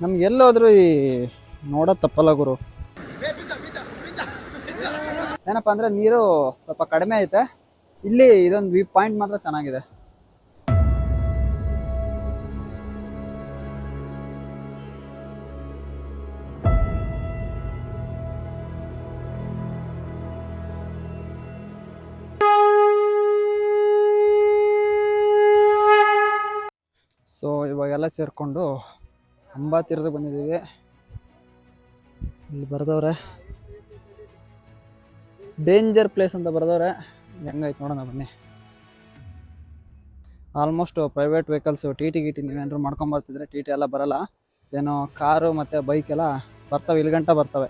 ನಮ್ಗೆ ಎಲ್ಲೋದ್ರು ಈ ನೋಡೋದು ತಪ್ಪಲ್ಲ ಗುರು. ಏನಪ್ಪ ಅಂದ್ರೆ ನೀರು ಸ್ವಲ್ಪ ಕಡಿಮೆ ಐತೆ. ಇಲ್ಲಿ ಇದೊಂದು ವ್ಯೂ ಪಾಯಿಂಟ್ ಮಾತ್ರ ಚೆನ್ನಾಗಿದೆ. ಸೊ ಇವಾಗೆಲ್ಲ ಸೇರಿಕೊಂಡು ಕಂಬ ತೀರ್ದು ಬಂದಿದ್ದೀವಿ. ಇಲ್ಲಿ ಬರ್ದವ್ರೆ ಡೇಂಜರ್ ಪ್ಲೇಸ್ ಅಂತ ಬರ್ದವ್ರೆ. ಹೆಂಗೈತೆ ನೋಡೋಣ ಬನ್ನಿ. Almost private vehicles T T ನೀವೇನಾದ್ರು ಮಾಡ್ಕೊಂಬರ್ತಿದ್ರೆ ಟಿ ಟಿ ಎಲ್ಲ ಬರಲ್ಲ. ಏನೋ ಕಾರು ಮತ್ತು ಬೈಕ್ ಎಲ್ಲ ಬರ್ತವೆ, ಇಲ್ಲಿ ಗಂಟ ಬರ್ತವೆ.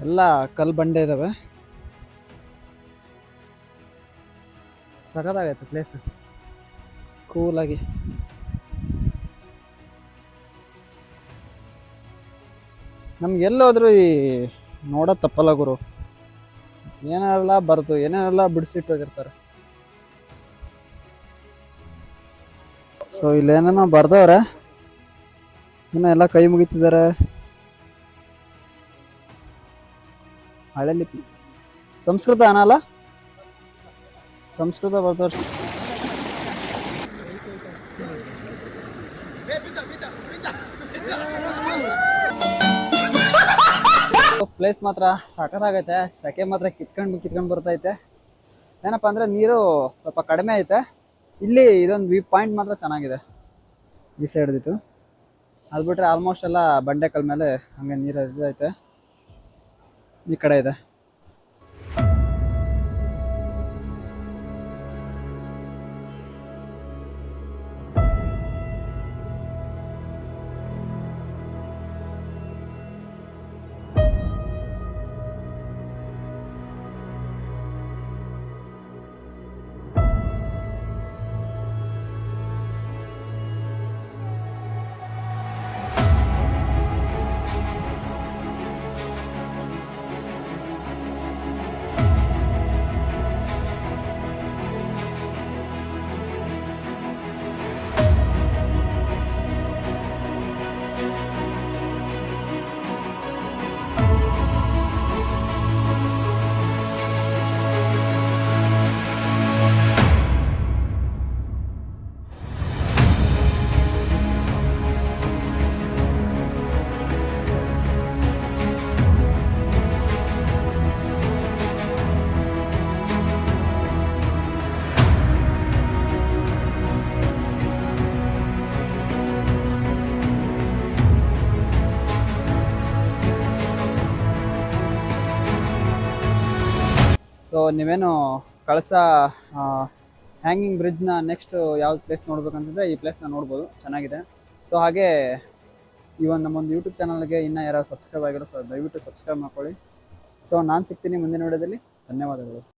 ಎಲ್ಲ ಕಲ್ಲು ಬಂಡೆ ಇದ್ದಾವೆ. ಸಗದಾಗೈತೆ ಪ್ಲೇಸ್, ಕೂಲಾಗಿ. ನಮ್ಗೆ ಎಲ್ಲೋದ್ರು ಈ ನೋಡೋದು ತಪ್ಪಲ್ಲ ಗುರು. ಏನಾರೆಲ್ಲ ಬರ್ದು ಏನೇನೆಲ್ಲ ಬಿಡಿಸಿಟ್ಟು ಹೋಗಿರ್ತಾರೆ. ಸೊ ಇಲ್ಲೇನೇನೋ ಬರ್ದವ್ರೆ, ಇನ್ನೂ ಎಲ್ಲ ಕೈ ಮುಗಿತಿದ್ದಾರೆ. ಹಳೆ ಲಿಪಿ, ಸಂಸ್ಕೃತ ಅನ್ನಲ್ಲ, ಸಂಸ್ಕೃತ ಬರ್ದವ್ರು. ಪ್ಲೇಸ್ ಮಾತ್ರ ಸಖತ್ತಾಗೈತೆ. ಸೆಕೆ ಮಾತ್ರ ಕಿತ್ಕೊಂಡು ಬರ್ತೈತೆ. ಏನಪ್ಪ ಅಂದ್ರೆ ನೀರು ಸ್ವಲ್ಪ ಕಡಿಮೆ ಐತೆ. ಇಲ್ಲಿ ಇದೊಂದು ವ್ಯೂ ಪಾಯಿಂಟ್ ಮಾತ್ರ ಚೆನ್ನಾಗಿದೆ ಈ ಸೈಡ್ದಿತ್ತು. ಅದು ಬಿಟ್ರೆ ಆಲ್ಮೋಸ್ಟ್ ಎಲ್ಲ ಬಂಡೆಕಲ್ ಮೇಲೆ ಹಂಗೆ ನೀರು ಐತೆ. ಈ ಕಡೆ ಇದೆ. ಸೊ ನೀವೇನು ಕಳಸ ಹ್ಯಾಂಗಿಂಗ್ ಬ್ರಿಡ್ಜ್ನ ನೆಕ್ಸ್ಟ್ ಯಾವ್ದು ಪ್ಲೇಸ್ ನೋಡ್ಬೇಕಂತಂದರೆ ಈ ಪ್ಲೇಸ್ನ ನೋಡ್ಬೋದು, ಚೆನ್ನಾಗಿದೆ. ಸೊ ಹಾಗೆ ಈ ಒಂದು ನಮ್ಮೊಂದು ಯೂಟ್ಯೂಬ್ ಚಾನಲ್ಗೆ ಇನ್ನೂ ಯಾರು ಸಬ್ಸ್ಕ್ರೈಬ್ ಆಗಿರೋ ಸೊ ದಯವಿಟ್ಟು ಸಬ್ಸ್ಕ್ರೈಬ್ ಮಾಡ್ಕೊಳ್ಳಿ. ಸೊ ನಾನು ಸಿಗ್ತೀನಿ ಮುಂದಿನ ವಿಡಿಯೋದಲ್ಲಿ. ಧನ್ಯವಾದಗಳು.